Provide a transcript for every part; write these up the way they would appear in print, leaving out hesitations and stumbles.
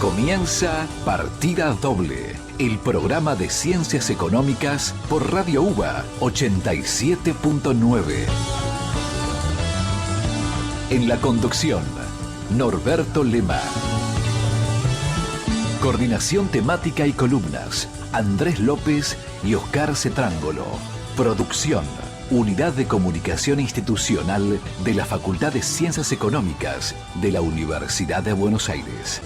Comienza Partida Doble, el programa de ciencias económicas por Radio UBA 87.9. En la conducción, Norberto Lema. Coordinación temática y columnas, Andrés López y Oscar Cetrángolo. Producción, Unidad de Comunicación Institucional de la Facultad de Ciencias Económicas de la Universidad de Buenos Aires.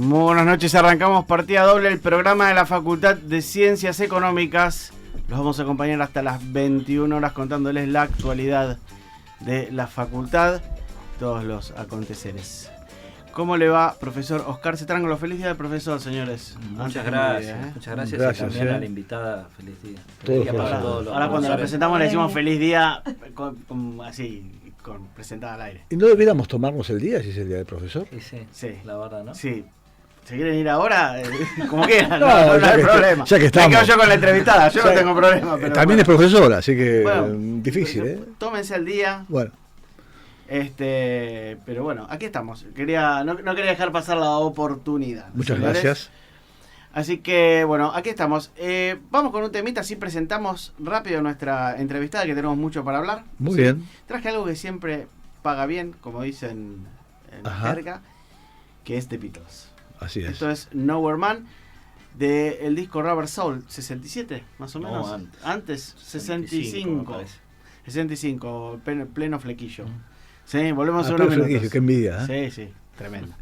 Buenas noches, arrancamos Partida Doble, el programa de la Facultad de Ciencias Económicas. Los vamos a acompañar hasta las 21 horas contándoles la actualidad de la facultad, todos los aconteceres. ¿Cómo le va, profesor Oscar Cetrángolo? Feliz día del profesor, señores. Muchas gracias, muchas gracias y también a la invitada, feliz día. Ahora cuando la presentamos le decimos feliz día, presentada al aire. ¿Y no debiéramos tomarnos el día si es el día del profesor? Sí, la verdad, ¿no? Sí. ¿Se quieren ir ahora? Como quieran, no que hay problema. Ya que estamos. Me quedo yo con la entrevistada, yo no tengo problema. Pero también es profesora, así que difícil, ¿eh? Tómense el día. Bueno. Pero bueno, aquí estamos. No quería dejar pasar la oportunidad. Muchas gracias. Así que, bueno, aquí estamos. Vamos con un temita, así presentamos rápido nuestra entrevistada, que tenemos mucho para hablar. Muy bien. Traje algo que siempre paga bien, como dicen en la jerga, que es The Beatles. Así es. Esto es Nowhere Man, del disco Rubber Soul, 67, más o menos. No, antes 65. 65, pleno flequillo. Mm. Sí, volvemos a unos minutos. Flequillo, qué envidia, ¿eh? Sí, tremendo.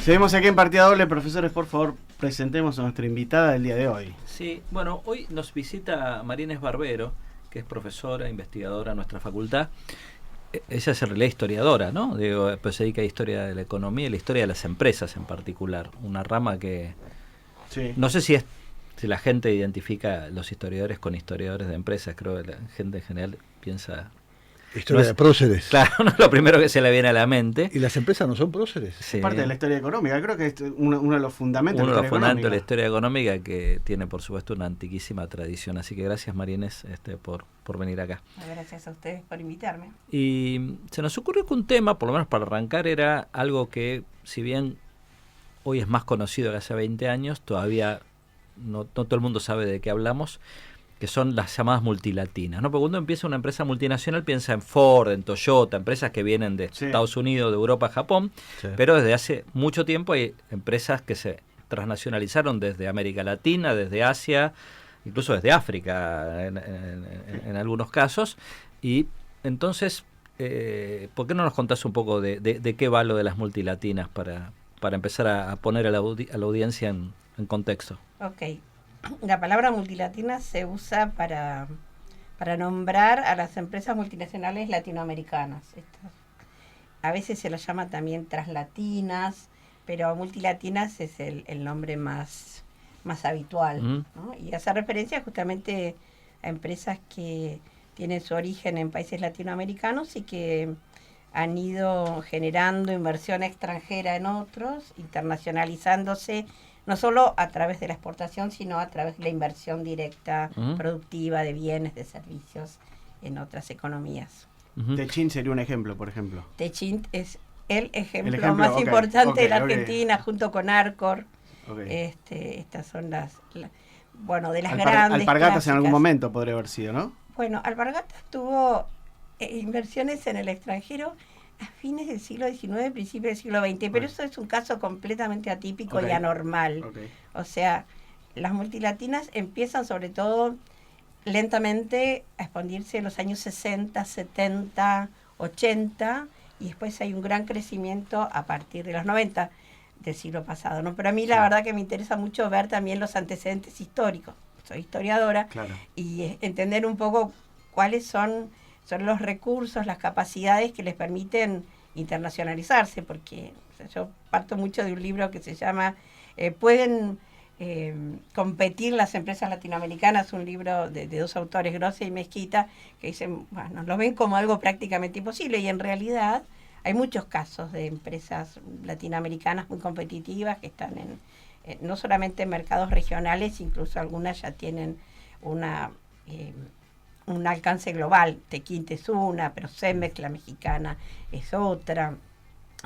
Seguimos aquí en Partida Doble. Profesores, por favor, presentemos a nuestra invitada del día de hoy. Sí, bueno, hoy nos visita María Inés Barbero, que es profesora, investigadora en nuestra facultad. Ella es en realidad historiadora, ¿no? Pues se dedica a historia de la economía y la historia de las empresas en particular. Una rama que... Sí. No sé si la gente identifica los historiadores con historiadores de empresas. Creo que la gente en general piensa... Historia de próceres. Claro, no es lo primero que se le viene a la mente. ¿Y las empresas no son próceres? Sí. Es parte de la historia económica, creo que es uno de los fundamentos de la historia económica, que tiene, por supuesto, una antiquísima tradición. Así que gracias, María Inés, por venir acá. Gracias a ustedes por invitarme. Y se nos ocurrió que un tema, por lo menos para arrancar, era algo que, si bien hoy es más conocido que hace 20 años, todavía no todo el mundo sabe de qué hablamos, que son las llamadas multilatinas, ¿no? Porque cuando empieza una empresa multinacional piensa en Ford, en Toyota, empresas que vienen de Estados Unidos, de Europa, Japón, pero desde hace mucho tiempo hay empresas que se transnacionalizaron desde América Latina, desde Asia, incluso desde África en algunos casos. Y entonces, ¿por qué no nos contás un poco de qué va lo de las multilatinas para empezar a poner a la audiencia en contexto? Ok. La palabra multilatina se usa para nombrar a las empresas multinacionales latinoamericanas. A veces se las llama también translatinas, pero multilatinas es el nombre más habitual, ¿no? Y hace referencia justamente a empresas que tienen su origen en países latinoamericanos y que han ido generando inversión extranjera en otros, internacionalizándose no solo a través de la exportación, sino a través de la inversión directa, productiva, de bienes, de servicios en otras economías. Techint sería un ejemplo, por ejemplo. Techint es el ejemplo más importante de la Argentina, junto con Arcor. Estas son de las grandes Alpargatas clásicas. en algún momento podría haber sido, ¿no? Bueno, Alpargatas tuvo inversiones en el extranjero a fines del siglo XIX, principios del siglo XX, pero eso es un caso completamente atípico y anormal. O sea, las multilatinas empiezan sobre todo lentamente a expandirse en los años 60, 70, 80, y después hay un gran crecimiento a partir de los 90 del siglo pasado, ¿no? Pero a mí la verdad que me interesa mucho ver también los antecedentes históricos. Soy historiadora, y entender un poco cuáles son los recursos, las capacidades que les permiten internacionalizarse, porque yo parto mucho de un libro que se llama ¿Pueden competir las empresas latinoamericanas? Un libro de dos autores, Grosse y Mezquita, que dicen, bueno, lo ven como algo prácticamente imposible, y en realidad hay muchos casos de empresas latinoamericanas muy competitivas que están no solamente en mercados regionales, incluso algunas ya tienen un alcance global. Techint es una, pero Cemex, la mexicana, es otra.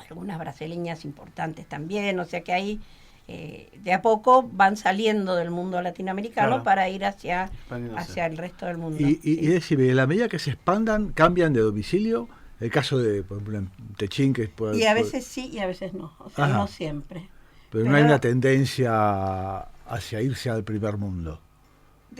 Algunas brasileñas importantes también. O sea que ahí de a poco van saliendo del mundo latinoamericano para ir hacia el resto del mundo. Y decime, en la medida que se expandan, cambian de domicilio. El caso de, por ejemplo, Techint, que y a veces sí y a veces no. O sea, no siempre. Pero no hay una tendencia hacia irse al primer mundo.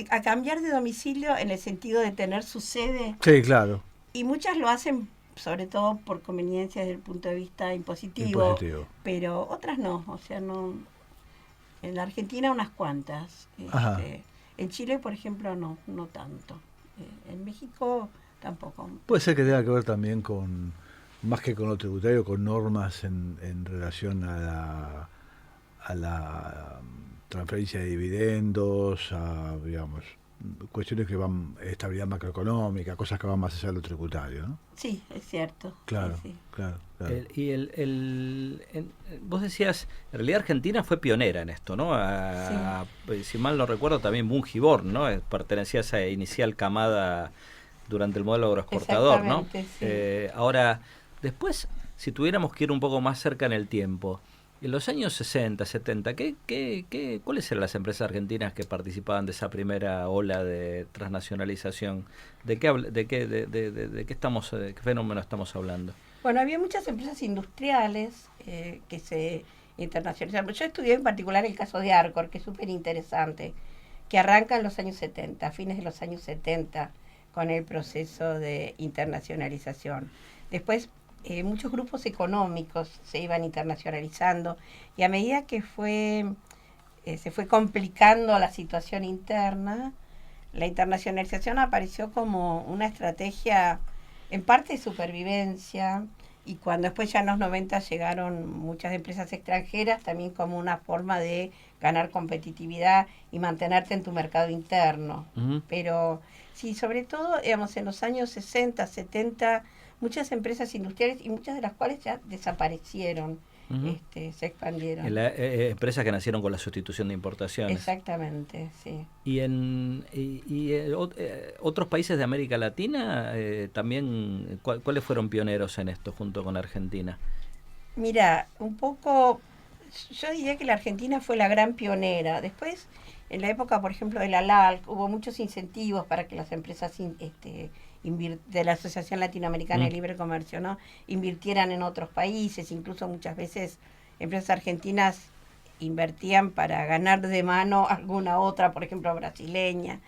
A cambiar de domicilio en el sentido de tener su sede. Sí, claro. Y muchas lo hacen sobre todo por conveniencia desde el punto de vista impositivo. Pero otras no. O sea, no. En la Argentina unas cuantas. En Chile, por ejemplo, no tanto. En México tampoco. Puede ser que tenga que ver también con, más que con lo tributario, con normas en relación a la transferencia de dividendos, a, digamos, cuestiones que van, estabilidad macroeconómica, cosas que van más allá de lo tributario, ¿no? Sí, es cierto. Claro, sí. claro. Vos decías, en realidad Argentina fue pionera en esto, ¿no? Si mal no recuerdo, también Bungiborn, ¿no? Pertenecía a esa inicial camada durante el modelo agroexportador, ¿no? Sí. Ahora, después, si tuviéramos que ir un poco más cerca en el tiempo, en los años 60, 70, ¿cuáles eran las empresas argentinas que participaban de esa primera ola de transnacionalización? ¿De qué fenómeno estamos hablando? Bueno, había muchas empresas industriales que se internacionalizaron. Yo estudié en particular el caso de Arcor, que es súper interesante, que arranca en los años 70, a fines de los años 70, con el proceso de internacionalización. Después, muchos grupos económicos se iban internacionalizando, y a medida que se fue complicando la situación interna, la internacionalización apareció como una estrategia en parte de supervivencia, y cuando después ya en los 90 llegaron muchas empresas extranjeras, también como una forma de ganar competitividad y mantenerte en tu mercado interno. Pero sí, sobre todo, digamos, en los años 60, 70, muchas empresas industriales, y muchas de las cuales ya desaparecieron, se expandieron. Empresas que nacieron con la sustitución de importaciones. Exactamente, sí. ¿Y en otros países de América Latina también, cuáles fueron pioneros en esto junto con Argentina? Mira, un poco, yo diría que la Argentina fue la gran pionera. Después, en la época, por ejemplo, de la LALC, hubo muchos incentivos para que las empresas de la Asociación Latinoamericana de Libre Comercio, ¿no?, invirtieran en otros países. Incluso muchas veces empresas argentinas invertían para ganar de mano alguna otra, por ejemplo, brasileña.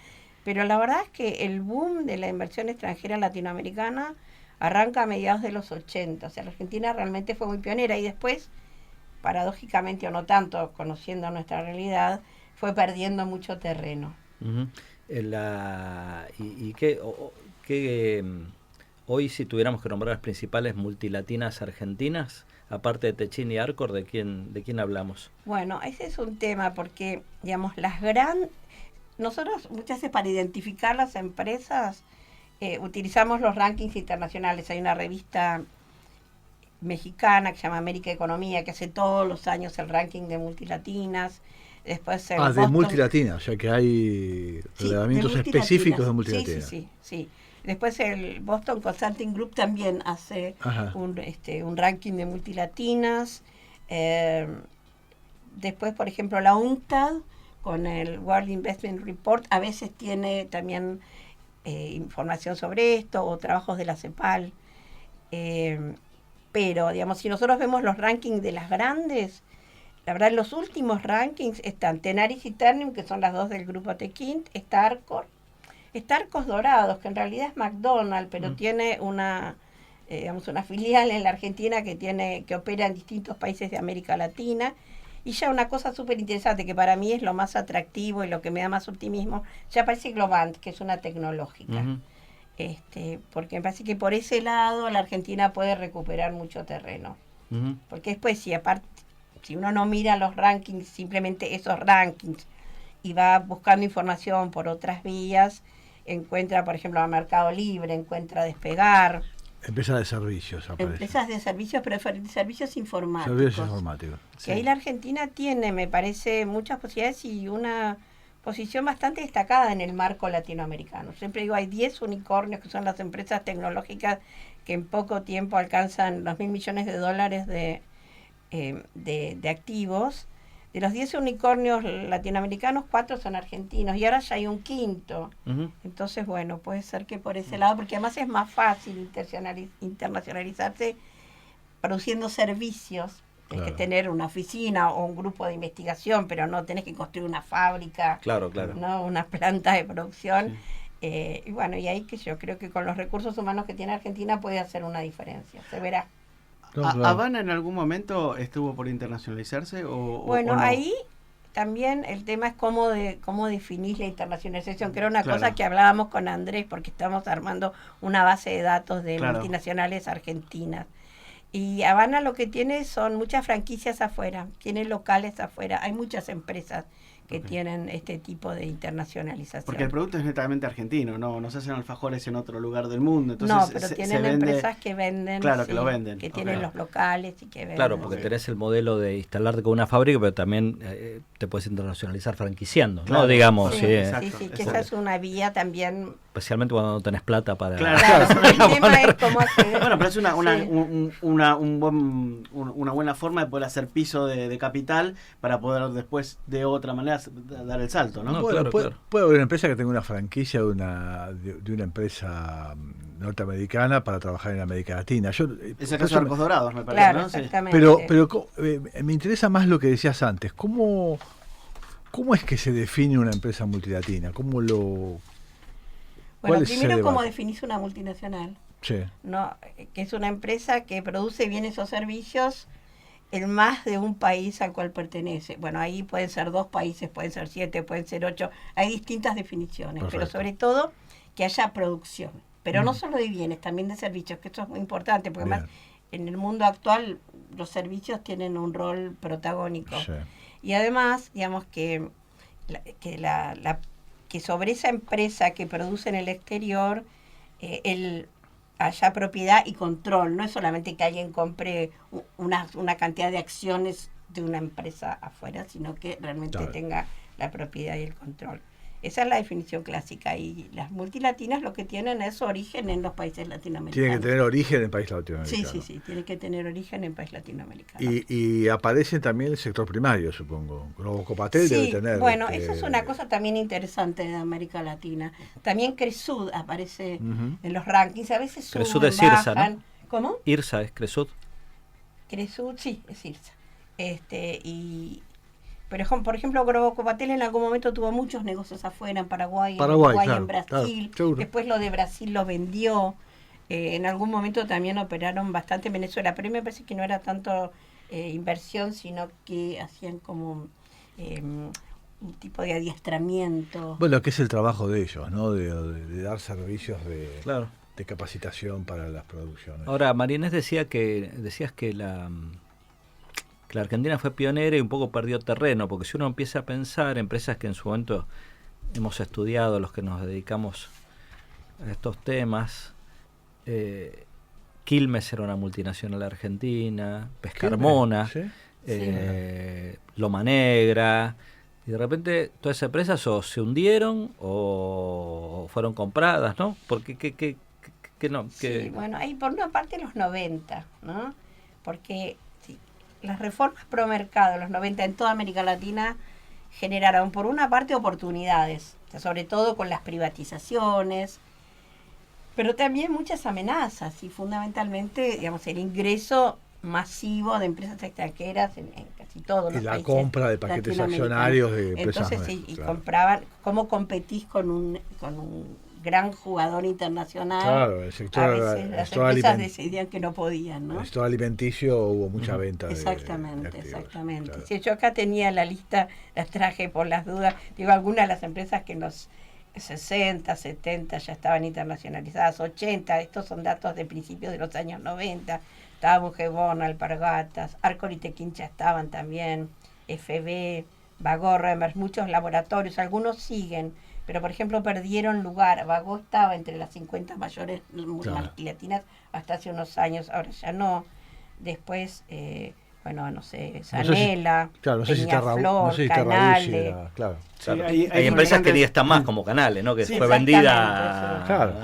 Pero la verdad es que el boom de la inversión extranjera latinoamericana arranca a mediados de los 80. O sea, la Argentina realmente fue muy pionera, y después, paradójicamente o no tanto, conociendo nuestra realidad, fue perdiendo mucho terreno. Hoy, si tuviéramos que nombrar las principales multilatinas argentinas, aparte de Techint y Arcor, ¿de quién hablamos? Bueno, ese es un tema porque, digamos, nosotros muchas veces para identificar las empresas utilizamos los rankings internacionales. Hay una revista mexicana que se llama América Economía, que hace todos los años el ranking de multilatinas. Después el de Boston- multilatina, o sea que hay Sí, relevamientos de específicos de multilatinas. multilatina. Sí. Después el Boston Consulting Group también hace Ajá. un ranking de multilatinas. Después, por ejemplo, la UNCTAD con el World Investment Report a veces tiene también información sobre esto o trabajos de la CEPAL. Pero, digamos, si nosotros vemos los rankings de las grandes, la verdad, en los últimos rankings están Tenaris y Ternium, que son las dos del grupo Tequint, está Arcor, está Arcos Dorados, que en realidad es McDonald's, pero tiene una filial en la Argentina que opera en distintos países de América Latina. Y ya una cosa súper interesante, que para mí es lo más atractivo y lo que me da más optimismo, ya aparece Globant, que es una tecnológica. Porque me parece que por ese lado la Argentina puede recuperar mucho terreno. Porque después, si uno no mira los rankings, simplemente esos rankings, y va buscando información por otras vías, encuentra, por ejemplo, a Mercado Libre, encuentra Despegar. Empresas de servicios aparecen. Empresas de servicios, pero de servicios informáticos. Servicios informáticos. Que ahí la Argentina tiene, me parece, muchas posibilidades y una posición bastante destacada en el marco latinoamericano. Siempre digo, hay 10 unicornios que son las empresas tecnológicas que en poco tiempo alcanzan los $1.000 millones de activos. De los 10 unicornios latinoamericanos, 4 son argentinos y ahora ya hay un quinto. Entonces, bueno, puede ser que por ese lado, porque además es más fácil internacionalizarse produciendo servicios. Claro. Que tener una oficina o un grupo de investigación, pero no tenés que construir una fábrica, claro. ¿no? Una planta de producción. Sí. Y bueno, y ahí que yo creo que con los recursos humanos que tiene Argentina puede hacer una diferencia, se verá. Claro. ¿Habana en algún momento estuvo por internacionalizarse? Bueno, o no? Ahí también el tema es cómo definir la internacionalización, que era una cosa que hablábamos con Andrés, porque estamos armando una base de datos de multinacionales argentinas. Y Habana lo que tiene son muchas franquicias afuera, tiene locales afuera, hay muchas empresas que tienen este tipo de internacionalización. Porque el producto es netamente argentino, no se hacen alfajores en otro lugar del mundo. Entonces no, pero tienen empresas que venden. Claro, que lo venden. Que tienen los locales y que venden. Claro, porque tenés el modelo de instalarte con una fábrica, pero también te puedes internacionalizar franquiciando, ¿no? Digamos. Sí, exacto, que esa es una vía también. Especialmente cuando no tenés plata para... Claro, el tema es cómo hacer... Bueno, pero es una buena forma de poder hacer piso de capital para poder después de otra manera dar el salto, ¿no? Bueno, puede haber una empresa que tenga una franquicia de una empresa norteamericana para trabajar en América Latina. Es el caso de Arcos Dorados, me parece, claro, ¿no? Exactamente. Pero me interesa más lo que decías antes. ¿Cómo es que se define una empresa multilatina? Bueno, primero, ¿cómo definís una multinacional? Sí. No, que es una empresa que produce bienes o servicios en más de un país al cual pertenece. Bueno, ahí pueden ser 2 países, pueden ser 7, pueden ser 8. Hay distintas definiciones. Perfecto. Pero sobre todo que haya producción. Pero no solo de bienes, también de servicios, que esto es muy importante, porque además en el mundo actual los servicios tienen un rol protagónico. Sí. Y además, digamos que sobre esa empresa que produce en el exterior haya propiedad y control. No es solamente que alguien compre una cantidad de acciones de una empresa afuera, sino que realmente tenga la propiedad y el control. Esa es la definición clásica. Y las multilatinas lo que tienen es origen en los países latinoamericanos. Tienen que tener origen en el país latinoamericano. Sí, tienen que tener origen en el país latinoamericano. Y aparece también el sector primario, supongo. Globocopatel debe tener. Bueno, eso es una cosa también interesante de América Latina. También Cresud aparece en los rankings. A veces suben, Cresud es IRSA, ¿no? ¿Cómo? IRSA es Cresud. Cresud, sí, es IRSA. Pero, por ejemplo, Globocopatel en algún momento tuvo muchos negocios afuera, en Paraguay claro, en Brasil. Claro, después lo de Brasil lo vendió. En algún momento también operaron bastante en Venezuela, pero a mí me parece que no era tanto inversión, sino que hacían como un tipo de adiestramiento. Bueno, que es el trabajo de ellos, ¿no? De dar servicios de capacitación para las producciones. Ahora, Marinés decías que la Argentina fue pionera y un poco perdió terreno, porque si uno empieza a pensar empresas que en su momento hemos estudiado, los que nos dedicamos a estos temas, Quilmes era una multinacional argentina, Pescarmona, ¿Sí? Loma Negra, Y de repente todas esas empresas o se hundieron o fueron compradas, ¿no? Porque que no, que... Sí, bueno, ahí por una parte los 90, ¿no? Porque sí, las reformas pro mercado de los 90 en toda América Latina generaron por una parte oportunidades, o sea, sobre todo con las privatizaciones, pero también muchas amenazas y fundamentalmente, digamos, el ingreso masivo de empresas extranjeras en casi todos los Y la países compra de paquetes accionarios de empresas. Entonces, sí, y claro. compraban, ¿cómo competís con un gran jugador internacional? Claro, el sector, A veces las empresas decidían que no podían, ¿no? El sector alimenticio hubo mucha venta. Exactamente, de activos, exactamente. claro. Si yo acá tenía la lista, las traje por las dudas. Digo, algunas de las empresas que en los 60, 70 ya estaban internacionalizadas, 80, estos son datos de principios de los años 90. Estaba Mujeborna, Alpargatas, Arcor y Tequincha estaban también, FB, Bagó, Remers, muchos laboratorios, algunos siguen, pero por ejemplo perdieron lugar. Bagó estaba entre las 50 mayores multilatinas hasta hace unos años, ahora ya no. Después, bueno, no sé, Sanela, no sé si está Raúl, Flor, no sé si está Canales. claro. Sí, hay empresas que ni están más como Canales, ¿no? Que Sí, fue exactamente, vendida. Claro.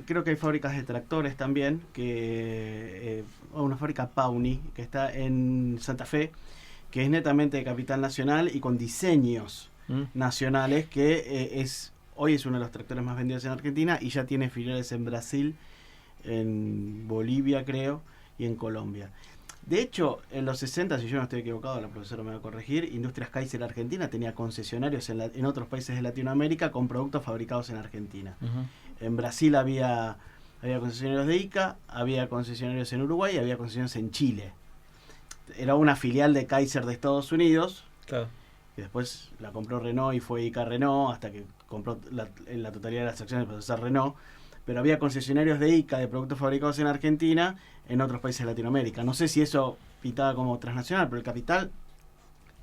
Creo que hay fábricas de tractores también, una fábrica Pauni que está en Santa Fe, que es netamente de capital nacional y con diseños nacionales, que hoy es uno de los tractores más vendidos en Argentina y ya tiene filiales en Brasil, en Bolivia creo, y en Colombia. De hecho, en los 60, si yo no estoy equivocado, la profesora me va a corregir, Industrias Kaiser Argentina tenía concesionarios en otros países de Latinoamérica con productos fabricados en Argentina. En Brasil había concesionarios de ICA, había concesionarios en Uruguay y había concesionarios en Chile. Era una filial de Kaiser de Estados Unidos, Claro. que después la compró Renault y fue ICA Renault, hasta que compró la totalidad de las acciones para hacer Renault. Pero había concesionarios de ICA de productos fabricados en Argentina en otros países de Latinoamérica. No sé si eso pintaba como transnacional, pero el capital,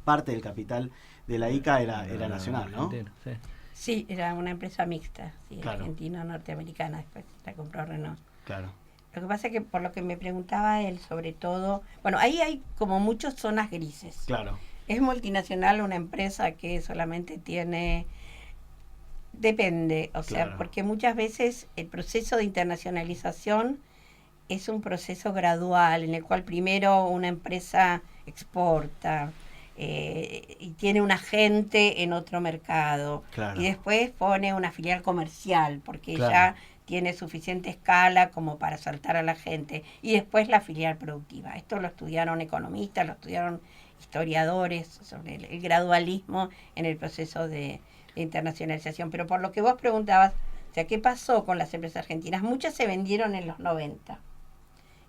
parte del capital de la ICA era nacional, ¿no? Sí. Sí, era una empresa mixta, sí, Claro. argentina-norteamericana, después la compró Renault. Claro. Lo que pasa es que por lo que me preguntaba él, sobre todo, bueno, ahí hay como muchas zonas grises. Claro. Es multinacional una empresa que solamente tiene... Depende, o sea, Claro. porque muchas veces el proceso de internacionalización es un proceso gradual en el cual primero una empresa exporta y tiene un agente en otro mercado, Claro. y después pone una filial comercial porque Claro. ya tiene suficiente escala como para saltar a la gente, y después la filial productiva. Esto lo estudiaron economistas, lo estudiaron historiadores sobre el gradualismo en el proceso de internacionalización. Pero por lo que vos preguntabas, o sea, ¿qué pasó con las empresas argentinas? Muchas se vendieron en los 90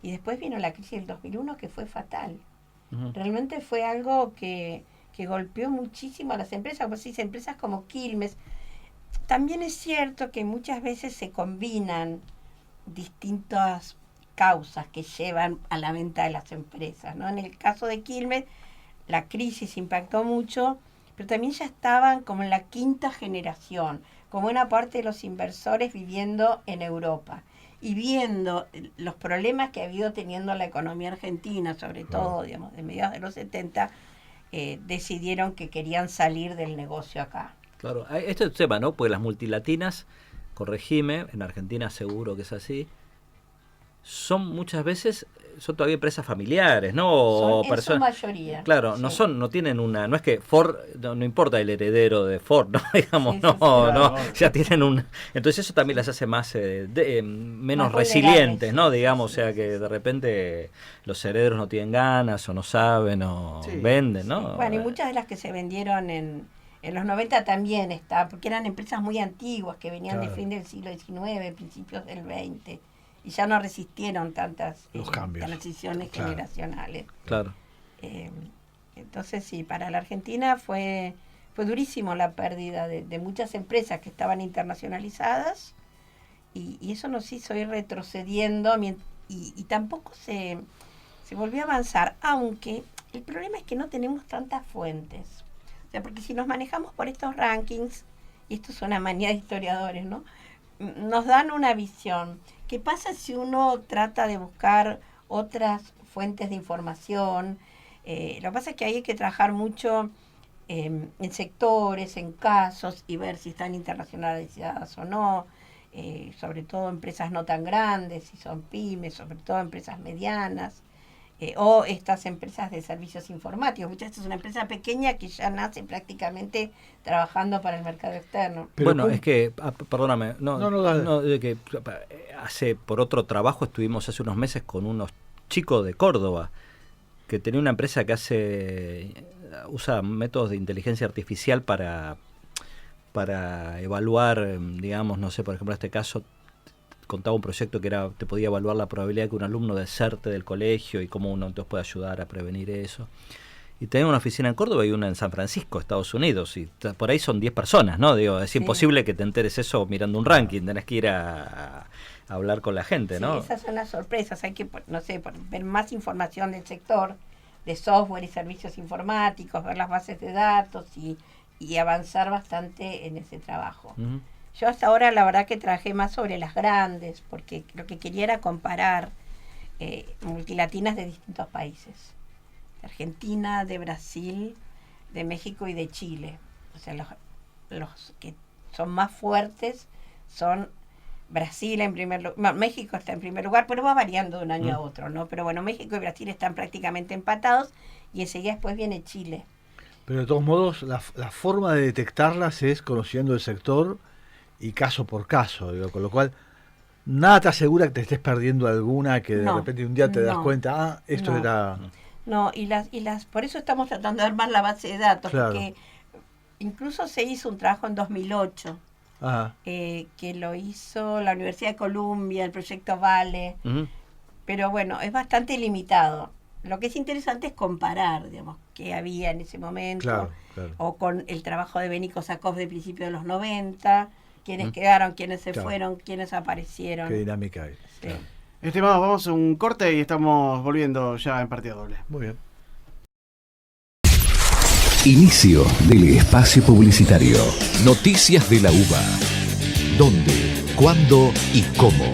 y después vino la crisis del 2001 que fue fatal. Realmente fue algo que golpeó muchísimo a las empresas, como si empresas como Quilmes. También es cierto que muchas veces se combinan distintas causas que llevan a la venta de las empresas, ¿no? En el caso de Quilmes, la crisis impactó mucho, pero también ya estaban como en la quinta generación, como buena parte de los inversores viviendo en Europa y viendo los problemas que ha habido teniendo la economía argentina, sobre todo, digamos, de mediados de los 70, decidieron que querían salir del negocio acá. Claro, esto es el tema, ¿no? Pues las multilatinas, corregime, en Argentina seguro que es así, son muchas veces, son todavía empresas familiares, ¿no? O En su mayoría. Claro, sí. no tienen no es que Ford, no importa el heredero de Ford, ¿no? Digamos, Sí, no, sí, sí, claro. ya tienen entonces eso también las hace más, menos Más resilientes, vulnerables, ¿no? sí, Digamos, sí, o sea sí, que sí. de repente los herederos no tienen ganas, o no saben, o Sí, venden, ¿no? Bueno, y muchas de las que se vendieron en los 90 también porque eran empresas muy antiguas que venían de Claro. fin del siglo XIX, principios del XX, y ya no resistieron tantas Los cambios. transiciones Claro. generacionales. Claro. Entonces sí, para la Argentina fue durísimo la pérdida de muchas empresas que estaban internacionalizadas, y eso nos hizo ir retrocediendo y tampoco se volvió a avanzar, aunque el problema es que no tenemos tantas fuentes. O sea, porque si nos manejamos por estos rankings, y esto es una manía de historiadores, ¿no? Nos dan una visión. ¿Qué pasa si uno trata de buscar otras fuentes de información? Lo que pasa es que ahí hay que trabajar mucho en sectores, en casos, y ver si están internacionalizadas o no, sobre todo empresas no tan grandes, si son pymes, sobre todo empresas medianas, o estas empresas de servicios informáticos. Muchas veces es una empresa pequeña que ya nace prácticamente trabajando para el mercado externo. Pero bueno, ¿cómo? es que, perdóname, Dale. de que por otro trabajo estuvimos hace unos meses con unos chicos de Córdoba que tenía una empresa que usa métodos de inteligencia artificial para evaluar, digamos, no sé, por ejemplo, en este caso contaba un proyecto que te podía evaluar la probabilidad de que un alumno deserte del colegio y cómo uno entonces puede ayudar a prevenir eso. Y tenía una oficina en Córdoba y una en San Francisco, Estados Unidos, y por ahí son 10 personas, ¿no? Digo, es imposible que te enteres eso mirando un ranking, tenés que ir a hablar con la gente, ¿no? Sí, esas son las sorpresas, hay que, no sé, ver más información del sector, de software y servicios informáticos, ver las bases de datos y avanzar bastante en ese trabajo. Uh-huh. Yo hasta ahora la verdad que trabajé más sobre las grandes, porque lo que quería era comparar multilatinas de distintos países. De Argentina, de Brasil, de México y de Chile. O sea, los que son más fuertes son Brasil en primer lugar. México está en primer lugar, pero va variando de un año a otro, ¿no? Pero bueno, México y Brasil están prácticamente empatados y enseguida después viene Chile. Pero de todos modos, la forma de detectarlas es conociendo el sector y caso por caso, digo, con lo cual nada te asegura que te estés perdiendo alguna que de repente un día te das cuenta, esto era... No, y las por eso estamos tratando de armar la base de datos, claro. Porque incluso se hizo un trabajo en 2008, Ajá. Que lo hizo la Universidad de Columbia, el proyecto Vale, Uh-huh. pero bueno, es bastante limitado. Lo que es interesante es comparar, digamos, qué había en ese momento, Claro, claro. o con el trabajo de Beni Kosakov de principios de los 90, quiénes quedaron, quiénes se fueron, quiénes aparecieron. Qué dinámica hay. Sí. Claro. Estimados, vamos a un corte y estamos volviendo ya en partida doble. Muy bien. Inicio del espacio publicitario. Noticias de la UBA. ¿Dónde, cuándo y cómo?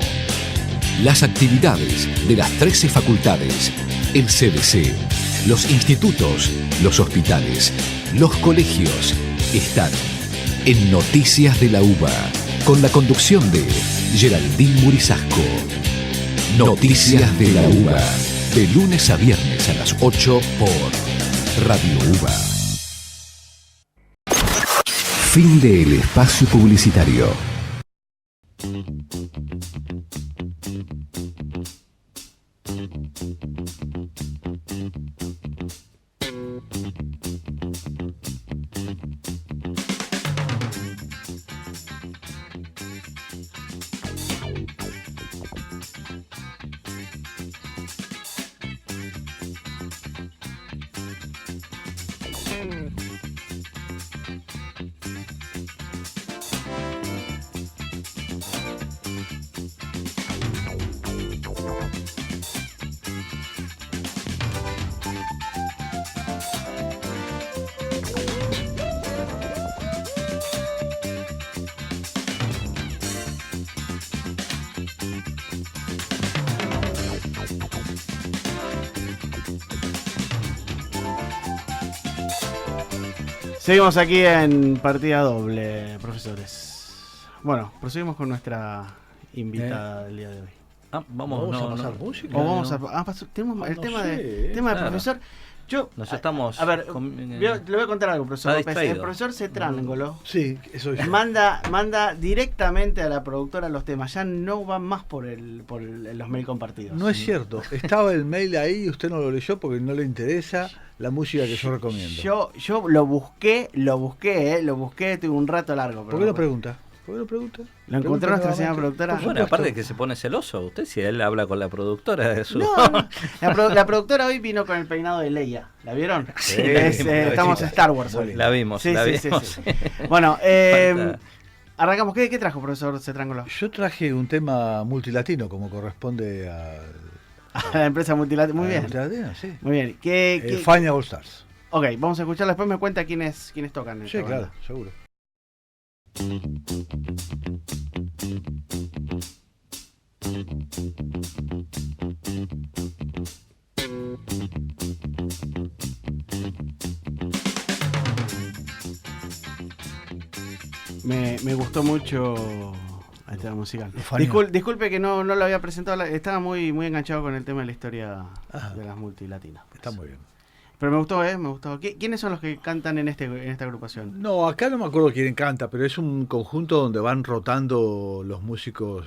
Las actividades de las 13 facultades, el CDC, los institutos, los hospitales, los colegios están en Noticias de la UBA, con la conducción de Geraldine Murisasco. Noticias de la UBA, de lunes a viernes a las 8 por Radio UBA. Fin del espacio publicitario. Seguimos aquí en partida doble, profesores. Bueno, proseguimos con nuestra invitada del día de hoy. ¿Vamos a pasar música? O vamos a tenemos el tema del profesor. Yo estamos a ver, le voy a contar algo, profesor Está López. El distraído. profesor Cetrángolo Sí, eso es. manda directamente a la productora los temas. Ya no van más por los mail compartidos. No es cierto. Estaba el mail ahí y usted no lo leyó porque no le interesa la música que yo recomiendo. Yo lo busqué, tuve un rato largo. ¿Por qué lo pregunta? ¿Lo encontró nuestra señora productora? Bueno, aparte de que se pone celoso, usted si él habla con la productora de su... No. La productora hoy vino con el peinado de Leia. ¿La vieron? Sí, estamos en Star Wars hoy. La vimos, Sí. Bueno, arrancamos. ¿Qué trajo, profesor Cetrángolo? Yo traje un tema multilatino como corresponde a La empresa multilateral. Muy bien. Multilatina, sí. Muy bien. ¿Qué? Fania All Stars. Ok, vamos a escucharla. Después me cuenta quiénes tocan. en Sí, esta claro, banda. seguro. Me gustó mucho el tema musical. Fania. Disculpe que no lo había presentado, estaba muy enganchado con el tema de la historia de las multilatinas. Está muy bien. Pero me gustó, me gustó. ¿Quiénes son los que cantan en esta agrupación? No, acá no me acuerdo quién canta, pero es un conjunto donde van rotando los músicos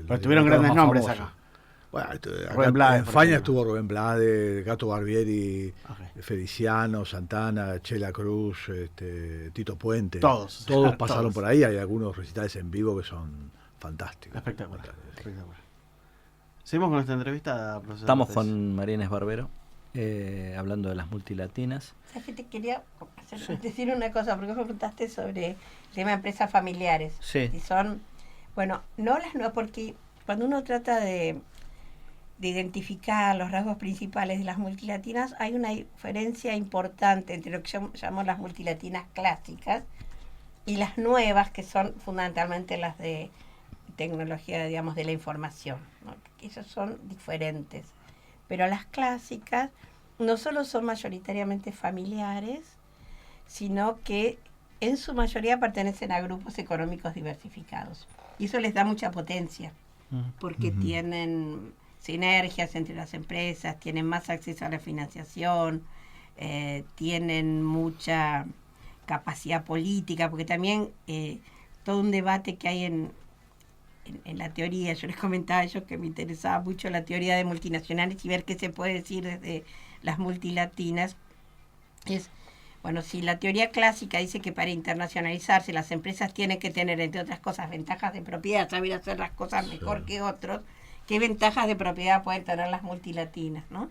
Pero tuvieron grandes más nombres famosos. acá. Bueno, acá Rubén Blades, en por Fania ejemplo. estuvo Rubén Blades, Gato Barbieri, Ok. Feliciano, Santana, Chela Cruz, Tito Puente. Todos. Todos pasaron Todos. por ahí. Hay algunos recitales en vivo que son fantásticos. Espectacular. Seguimos con nuestra entrevista, profesor. Estamos López. con Marines Barbero, hablando de las multilatinas. ¿Sabes que te quería decir una cosa? Porque vos me preguntaste sobre el tema de empresas familiares. Sí. Y son, bueno, no las nuevas, porque cuando uno trata de identificar los rasgos principales de las multilatinas, hay una diferencia importante entre lo que yo llamo las multilatinas clásicas y las nuevas, que son fundamentalmente las de tecnología, digamos, de la información, ¿no? Esas son diferentes. Pero las clásicas no solo son mayoritariamente familiares, sino que en su mayoría pertenecen a grupos económicos diversificados. Y eso les da mucha potencia, porque tienen sinergias entre las empresas, tienen más acceso a la financiación, tienen mucha capacidad política, porque también todo un debate que hay en la teoría, yo les comentaba yo que me interesaba mucho la teoría de multinacionales y ver qué se puede decir desde las multilatinas, es, bueno, si la teoría clásica dice que para internacionalizarse las empresas tienen que tener, entre otras cosas, ventajas de propiedad, saber hacer las cosas mejor que otros, ¿qué ventajas de propiedad pueden tener las multilatinas, ¿no?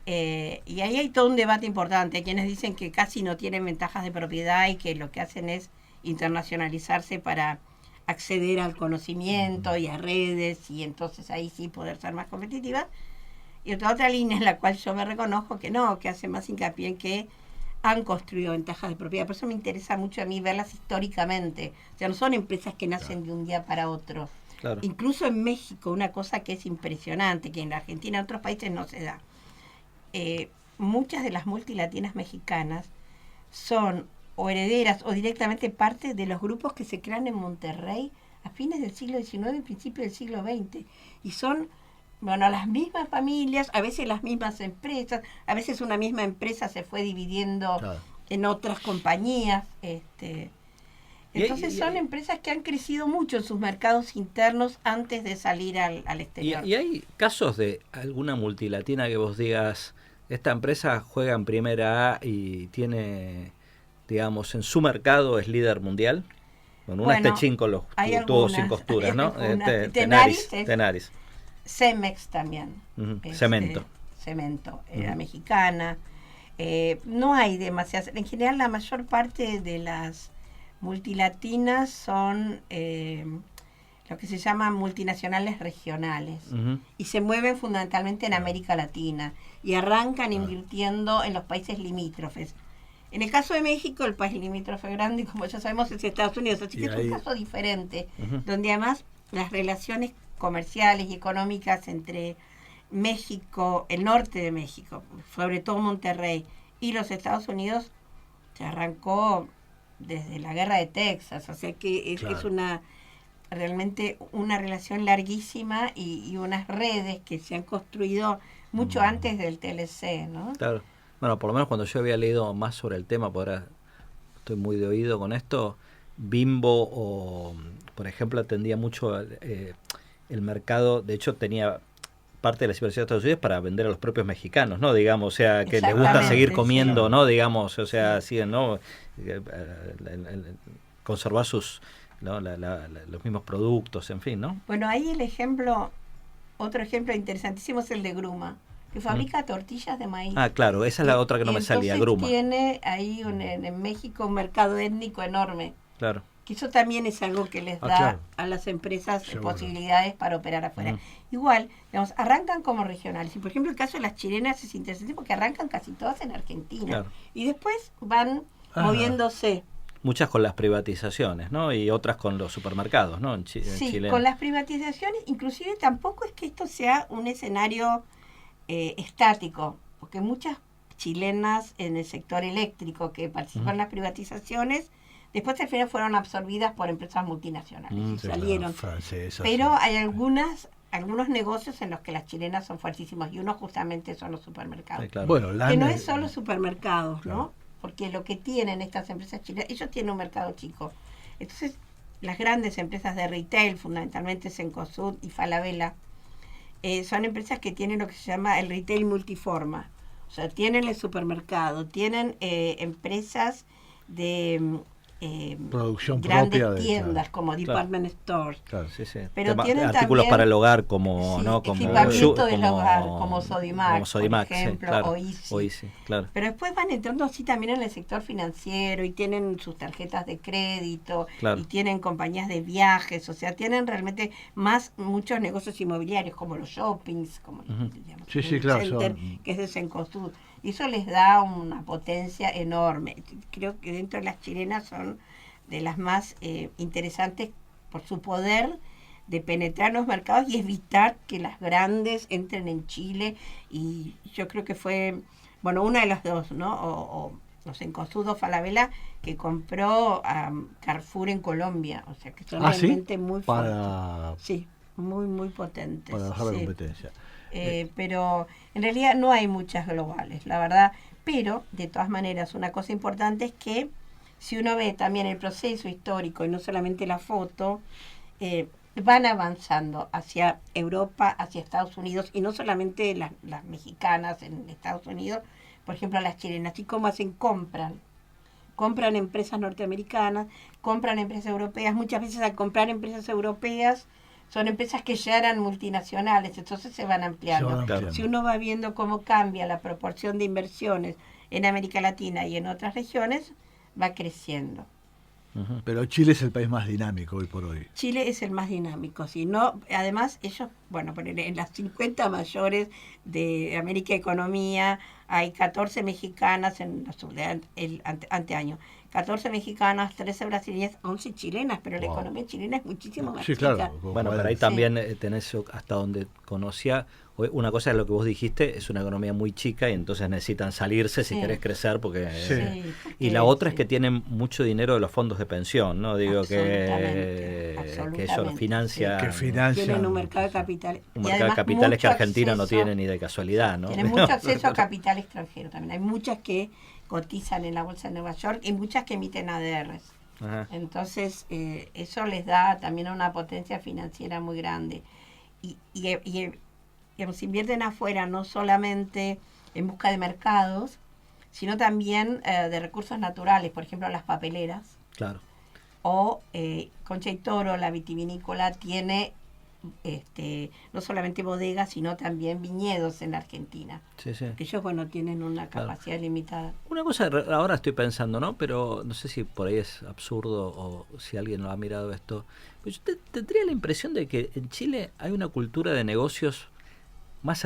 Y ahí hay todo un debate importante. Hay quienes dicen que casi no tienen ventajas de propiedad y que lo que hacen es internacionalizarse para acceder al conocimiento y a redes, y entonces ahí sí poder ser más competitivas. Y otra línea en la cual yo me reconozco que no, que hace más hincapié en que han construido ventajas de propiedad. Por eso me interesa mucho a mí verlas históricamente. O sea, no son empresas que nacen de un día para otro. Claro. Incluso en México, una cosa que es impresionante, que en la Argentina y en otros países no se da. Muchas de las multilatinas mexicanas son o herederas o directamente parte de los grupos que se crean en Monterrey a fines del siglo XIX y principios del siglo XX. Y son, bueno, las mismas familias, a veces las mismas empresas, a veces una misma empresa se fue dividiendo en otras compañías. Entonces son empresas que han crecido mucho en sus mercados internos antes de salir al exterior. ¿Y hay casos de alguna multilatina que vos digas, esta empresa juega en primera A y tiene, digamos, en su mercado es líder mundial? Bueno, una Bueno, es Techín con los hay tubos sin algunas, costuras, ¿no? hay algunas. Tenaris. Cemex también. Cemento. Cemento, era mexicana. No hay demasiadas. En general, la mayor parte de las multilatinas son lo que se llaman multinacionales regionales y se mueven fundamentalmente en América Latina y arrancan invirtiendo en los países limítrofes. En el caso de México, el país limítrofe grande, como ya sabemos, es Estados Unidos, así que es un caso diferente, donde además las relaciones comerciales y económicas entre México, el norte de México, sobre todo Monterrey, y los Estados Unidos, se arrancó desde la guerra de Texas, o sea que es realmente una relación larguísima y unas redes que se han construido mucho antes del TLC, ¿no? Claro. Bueno, por lo menos cuando yo había leído más sobre el tema, por ahora estoy muy de oído con esto, Bimbo, o por ejemplo, atendía mucho el mercado, de hecho tenía parte de las inversiones de Estados Unidos para vender a los propios mexicanos, ¿no? Digamos, o sea, que les gusta seguir comiendo, sí. ¿no? Digamos, o sea, siguen, ¿no? Conservar sus, ¿no? Los mismos productos, en fin, ¿no? Bueno, ahí otro ejemplo interesantísimo es el de Gruma, que fabrica tortillas de maíz. Ah, claro, esa es la otra que no me salía, Gruma. Tiene ahí en México un mercado étnico enorme. Claro. Que eso también es algo que les da a las empresas posibilidades para operar afuera. Igual, digamos, arrancan como regionales. Y por ejemplo, el caso de las chilenas es interesante porque arrancan casi todas en Argentina. Claro. Y después van moviéndose. Muchas con las privatizaciones, ¿no? Y otras con los supermercados, ¿no? Sí, Chile. Con las privatizaciones, inclusive tampoco es que esto sea un escenario estático, porque muchas chilenas en el sector eléctrico que participan en las privatizaciones, después al final fueron absorbidas por empresas multinacionales y salieron. Francesas, Pero hay algunos negocios en los que las chilenas son fuertísimos, y uno justamente son los supermercados. Sí, claro. Bueno, Que no es solo supermercados, Claro. ¿no? Porque lo que tienen estas empresas chilenas, ellos tienen un mercado chico. Entonces, las grandes empresas de retail, fundamentalmente Cencosud y Falabella, son empresas que tienen lo que se llama el retail multiforma. O sea, tienen el supermercado, tienen empresas de producción grandes propia de, tiendas, claro. como department stores. Claro. Sí, sí. Pero tienen artículos también, para el hogar como, sí, ¿no? Como equipamiento del como- hogar, como Sodimac, Sodimac, por sí, ejemplo, claro. o Easy. O Easy, claro. Pero después van entrando así también en el sector financiero y tienen sus tarjetas de crédito, Claro. y tienen compañías de viajes, o sea, tienen realmente muchos negocios inmobiliarios como los shoppings, como digamos, Sí, sí, el claro, center, son- que es de Cencosud. Y eso les da una potencia enorme. Creo que dentro de las chilenas son de las más interesantes por su poder de penetrar los mercados y evitar que las grandes entren en Chile. Y yo creo que fue, bueno, una de las dos, ¿no? O Cencosud o Falabella, que compró a Carrefour en Colombia. O sea, que son ¿Ah, sí? realmente muy fuertes. Para Sí, muy, muy potentes. bajar la sí. competencia. Pero en realidad no hay muchas globales, la verdad. Pero, de todas maneras, una cosa importante es que si uno ve también el proceso histórico y no solamente la foto, van avanzando hacia Europa, hacia Estados Unidos, y no solamente las mexicanas en Estados Unidos, por ejemplo las chilenas, así como hacen, compran empresas norteamericanas, compran empresas europeas. Muchas veces al comprar empresas europeas son empresas que ya eran multinacionales, entonces se van ampliando. Se van Claro. ampliando. Si uno va viendo cómo cambia la proporción de inversiones en América Latina y en otras regiones, va creciendo. Ujú. Pero Chile es el país más dinámico hoy por hoy. Chile es el más dinámico, si no, además ellos, bueno, en las 50 mayores de América Economía hay 14 mexicanas en el anteaño, 14 mexicanas, 13 brasileñas, 11 chilenas, pero la Wow. economía chilena es muchísimo más Sí, chica. claro. Bueno, pero ahí Sí. también tenés, hasta donde conocía, una cosa es lo que vos dijiste, es una economía muy chica y entonces necesitan salirse si Sí. querés crecer, porque... Sí. Sí, Y la otra sí. es que tienen mucho dinero de los fondos de pensión, ¿no? Digo Absolutamente, que eso lo absolutamente, financia... sí. Que financia- Tienen un mercado de capitales. Un y mercado de además capitales que mucho Argentina no acceso- tiene ni de casualidad, ¿no? Tienen mucho acceso a capital extranjero también. Hay muchas que cotizan en la bolsa de Nueva York y muchas que emiten ADRs. Ajá. Entonces, eso les da también una potencia financiera muy grande. Y digamos, invierten afuera no solamente en busca de mercados, sino también de recursos naturales, por ejemplo, las papeleras. Claro. O Concha y Toro, la vitivinícola, tiene no solamente bodegas, sino también viñedos en la Argentina. Sí, sí. Que ellos, bueno, tienen una Claro. capacidad limitada. Una cosa, ahora estoy pensando, ¿no? Pero no sé si por ahí es absurdo o si alguien lo ha mirado esto. Pero yo tendría la impresión de que en Chile hay una cultura de negocios más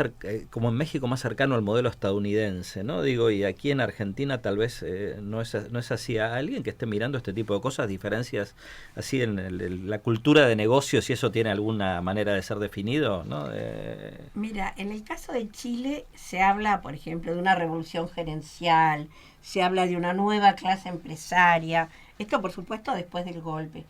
como en México, más cercano al modelo estadounidense, ¿no? Digo, y aquí en Argentina tal vez no es así. ¿A alguien que esté mirando este tipo de cosas, diferencias así en la cultura de negocios, si eso tiene alguna manera de ser definido, ¿no? Mira, en el caso de Chile se habla, por ejemplo, de una revolución gerencial, se habla de una nueva clase empresaria. Esto, por supuesto, después del golpe.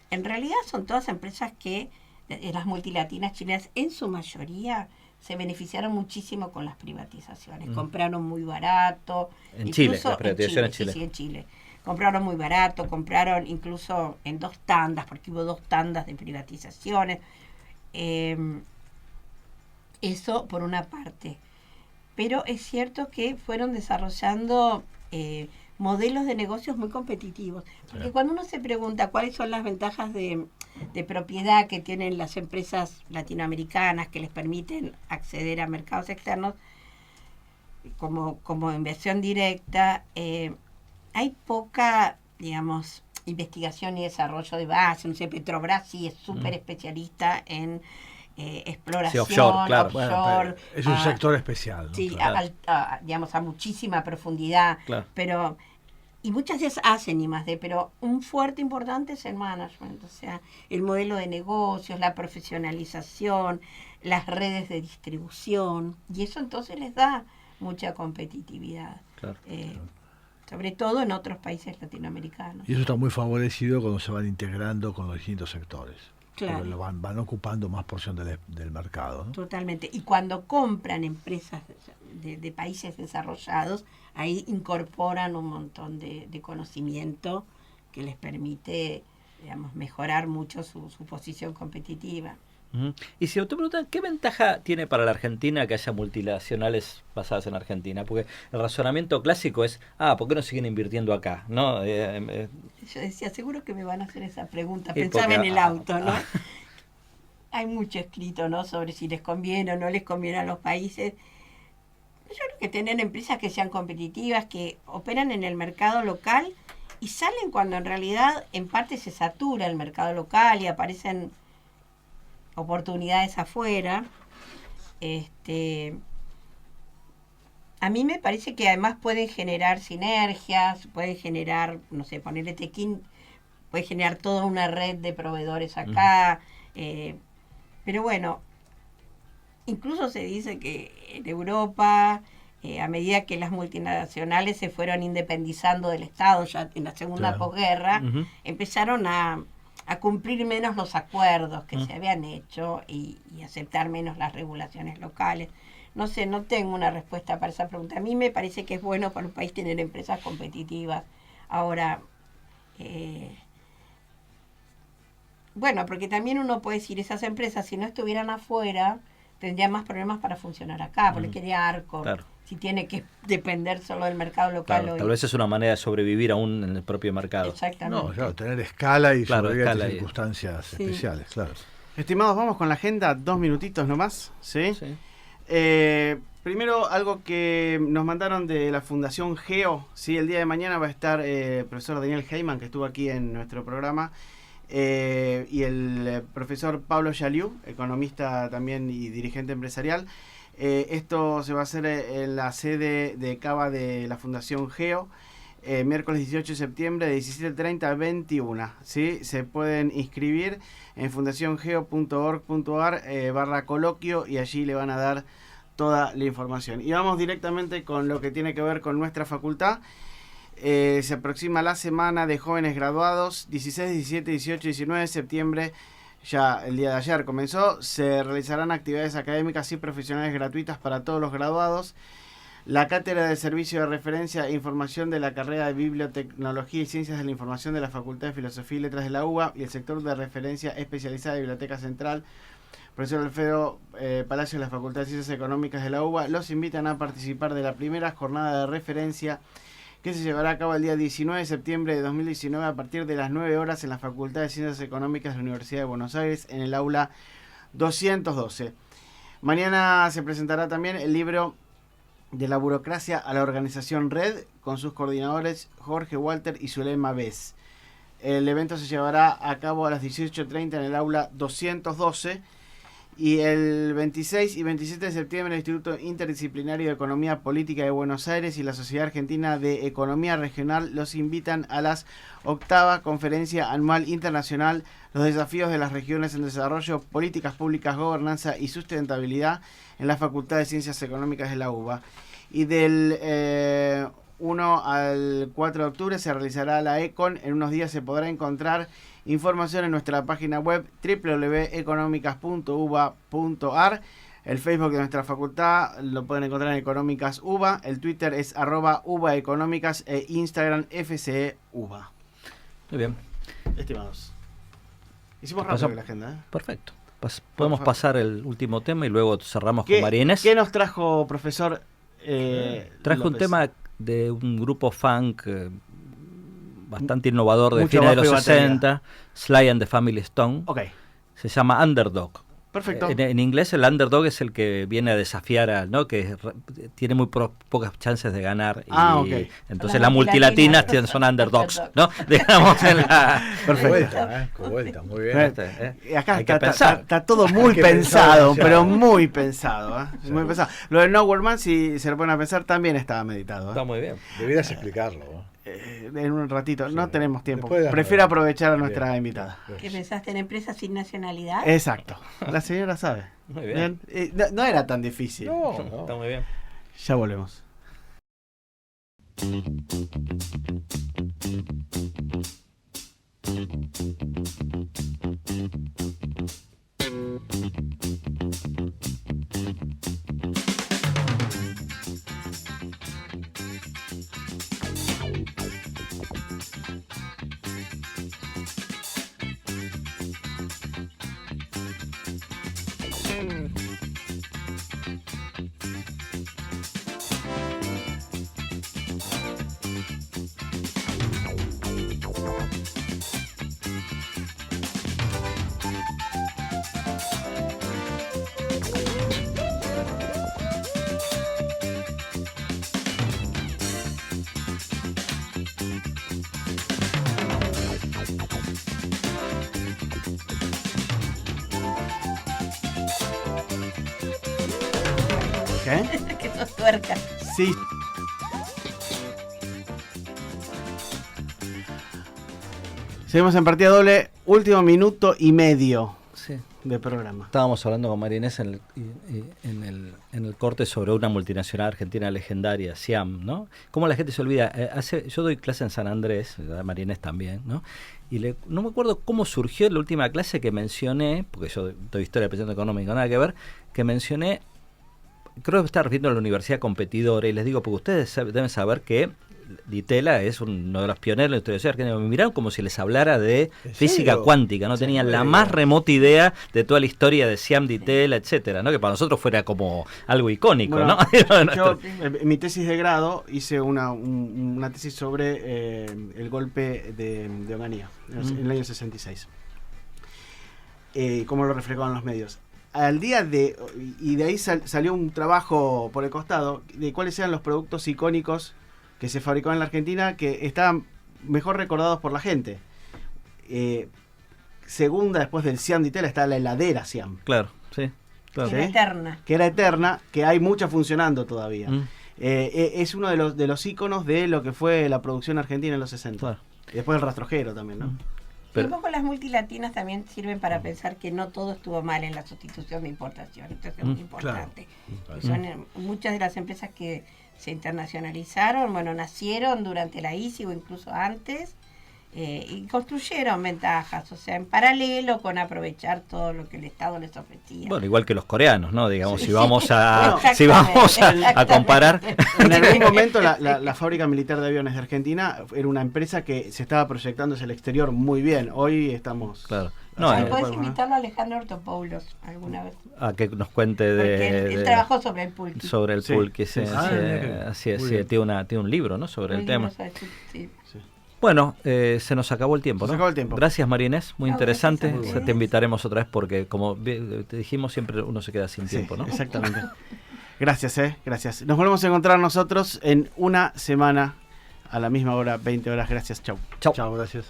En realidad son todas empresas que, las multilatinas chilenas, en su mayoría se beneficiaron muchísimo con las privatizaciones. Compraron muy barato. En Chile, las privatizaciones en Chile. Sí, en Chile. Compraron muy barato, compraron incluso en 2 tandas, porque hubo 2 tandas de privatizaciones. Eso por una parte. Pero es cierto que fueron desarrollando modelos de negocios muy competitivos. Porque cuando uno se pregunta cuáles son las ventajas de propiedad que tienen las empresas latinoamericanas que les permiten acceder a mercados externos como inversión directa, hay poca, digamos, investigación y desarrollo de base. No sé, Petrobras sí es súper especialista en exploración, Sí, offshore, claro. offshore, Es un sector especial, ¿no? sí, Claro. digamos, a muchísima profundidad, Claro. pero y muchas veces hacen I+D, pero un fuerte importante es el management, o sea, el modelo de negocios, la profesionalización, las redes de distribución, y eso entonces les da mucha competitividad. Claro. Sobre todo en otros países latinoamericanos. Y eso está muy favorecido cuando se van integrando con los distintos sectores. Claro. Porque van ocupando más porción del mercado, ¿no? Totalmente. Y cuando compran empresas de países desarrollados, ahí incorporan un montón de conocimiento que les permite, digamos, mejorar mucho su posición competitiva. Y si te preguntan, ¿qué ventaja tiene para la Argentina que haya multinacionales basadas en Argentina? Porque el razonamiento clásico es, ¿por qué no siguen invirtiendo acá? ¿No? Yo decía, seguro que me van a hacer esa pregunta. Y Pensaba porque, en el auto, ¿no? Hay mucho escrito, ¿no?, sobre si les conviene o no les conviene a los países. Yo creo que tener empresas que sean competitivas, que operan en el mercado local y salen cuando en realidad en parte se satura el mercado local y aparecen oportunidades afuera. A mí me parece que además pueden generar sinergias, pueden generar, no sé, ponerle Tequín, puede generar toda una red de proveedores acá. Pero bueno, incluso se dice que en Europa, a medida que las multinacionales se fueron independizando del Estado, ya en la segunda posguerra, empezaron a cumplir menos los acuerdos que se habían hecho y aceptar menos las regulaciones locales. No sé, no tengo una respuesta para esa pregunta. A mí me parece que es bueno para un país tener empresas competitivas. Ahora, bueno, porque también uno puede decir, esas empresas, si no estuvieran afuera, tendrían más problemas para funcionar acá, porque quería Arco. Claro. Si tiene que depender solo del mercado local. Claro, hoy. tal vez es una manera de sobrevivir aún en el propio mercado. Exactamente. No, claro, tener escala y Claro, sobrevivir escala ante y- circunstancias Sí. especiales, claro. Estimados, vamos con la agenda, 2 minutitos nomás, ¿sí? Sí. Primero, algo que nos mandaron de la Fundación Geo, ¿sí? El día de mañana va a estar el profesor Daniel Heyman, que estuvo aquí en nuestro programa, y el profesor Pablo Yaliu, economista también y dirigente empresarial. Esto se va a hacer en la sede de Cava de la Fundación Geo, miércoles 18 de septiembre de 17:30 a 21. ¿Sí? Se pueden inscribir en fundaciongeo.org.ar /coloquio y allí le van a dar toda la información. Y vamos directamente con lo que tiene que ver con nuestra facultad. Se aproxima la semana de jóvenes graduados, 16, 17, 18 y 19 de septiembre. Ya el día de ayer comenzó. Se realizarán actividades académicas y profesionales gratuitas para todos los graduados. La cátedra de servicio de referencia e información de la carrera de Bibliotecnología y Ciencias de la Información de la Facultad de Filosofía y Letras de la UBA y el sector de referencia especializada de Biblioteca Central, profesor Alfredo Palacio de la Facultad de Ciencias Económicas de la UBA, los invitan a participar de la primera jornada de referencia que se llevará a cabo el día 19 de septiembre de 2019 a partir de las 9 horas en la Facultad de Ciencias Económicas de la Universidad de Buenos Aires en el aula 212. Mañana se presentará también el libro de la burocracia a la organización Red con sus coordinadores Jorge Walter y Zulema Bez. El evento se llevará a cabo a las 18:30 en el aula 212. Y el 26 y 27 de septiembre el Instituto Interdisciplinario de Economía Política de Buenos Aires y la Sociedad Argentina de Economía Regional los invitan a la 8ª Conferencia Anual Internacional Los Desafíos de las Regiones en Desarrollo, Políticas Públicas, Gobernanza y Sustentabilidad en la Facultad de Ciencias Económicas de la UBA. Y del 1 al 4 de octubre se realizará la ECON. En unos días se podrá encontrar información en nuestra página web www.economicas.uba.ar. El Facebook de nuestra facultad lo pueden encontrar en Económicas UBA. El Twitter es @ubaeconómicas e Instagram FCEUBA. Muy bien, Estimados, hicimos rápido Pasamos- la agenda, ¿eh? perfecto. Podemos favor. pasar el último tema y luego cerramos con ¿Qué, María Inés. ¿Qué nos trajo, profesor? Traje un López? tema de un grupo funk bastante innovador de Mucho fines de los bajo y batería. 60, Sly and the Family Stone. Ok, Se llama Underdog. perfecto. En inglés el underdog es el que viene a desafiar a, ¿no? Que tiene muy pocas chances de ganar. Ah, y ok. entonces Las las multilatinas son underdogs, ¿no? Digamos en la... Perfecto. Con vuelta, muy bien. Y acá Hay que está, pensar. está todo muy Hay que pensado, pensar pero demasiado. muy pensado, ¿eh? Muy pensado. Lo de No Man, si se lo ponen a pensar, también estaba meditado, Está ¿eh? muy bien. Deberías explicarlo, ¿no? En un ratito, no tenemos tiempo. Después de las Prefiero 9. aprovechar a nuestra Bien. invitada. ¿Qué pensaste en empresas sin nacionalidad? Exacto. La señora sabe. Muy bien. No era tan difícil. No, Está no. muy bien. Ya volvemos. ¿Qué? Que sos tuerca. Sí. Seguimos en partida doble, último minuto y medio Sí. de programa. Estábamos hablando con María Inés en el corte sobre una multinacional argentina legendaria, Siam, ¿no? Cómo la gente se olvida. Yo doy clase en San Andrés, María Inés también, ¿no? Y no me acuerdo cómo surgió la última clase que mencioné, porque yo doy historia del pensamiento económico, nada que ver, que mencioné, creo que está refiriendo a la universidad competidora, y les digo, porque ustedes deben saber que Ditela es uno de los pioneros de la historia argentina. Me miraron como si les hablara de física cuántica, no tenían la más remota idea de toda la historia de Siam, Ditela, etcétera, ¿no? Que para nosotros fuera como algo icónico, Bueno, ¿no? yo, en mi tesis de grado, hice una tesis sobre el golpe de Onganía en el año 66. Cómo lo reflejaban los medios. Al día de... Y de ahí salió un trabajo por el costado de cuáles eran los productos icónicos que se fabricaban en la Argentina que estaban mejor recordados por la gente. Segunda, después del Siam Ditela, está la heladera Siam. Claro, sí. Claro. Que era eterna. Que era eterna, que hay muchas funcionando todavía. Es uno de los íconos de lo que fue la producción argentina en los 60. Claro. Y después el rastrojero también, ¿no? Y un poco las multilatinas también sirven para pensar que no todo estuvo mal en la sustitución de importación. Esto es muy importante. Claro. Son muchas de las empresas que se internacionalizaron, bueno, nacieron durante la ICI o incluso antes, y construyeron ventajas, o sea, en paralelo con aprovechar todo lo que el Estado les ofrecía. Bueno, igual que los coreanos, ¿no? Digamos, Sí. si vamos a Exactamente. comparar. En algún momento la fábrica militar de aviones de Argentina era una empresa que se estaba proyectando hacia el exterior muy bien. Hoy estamos... Claro. No, No, Puedes podemos, ¿no? invitarlo a Alejandro Ortopoulos alguna vez. a que nos cuente Porque él trabajó sobre el pulque. sobre el Sí. pulque, Sí, sí. así es, Muy sí, bien. tiene un libro, ¿no? Sobre el Un tema. libro sobre sí. Sí. Bueno, se nos acabó el tiempo, Se ¿no? acabó el tiempo. Gracias, María Inés, muy No, interesante. gracias a ustedes. Te invitaremos otra vez porque, como te dijimos, siempre uno se queda sin tiempo, ¿no? Exactamente. Gracias, gracias. Nos volvemos a encontrar nosotros en una semana a la misma hora, 20 horas. Gracias, chau. Chao. Chao, gracias.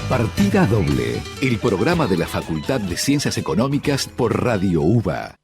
Partida doble, el programa de la Facultad de Ciencias Económicas por Radio UBA.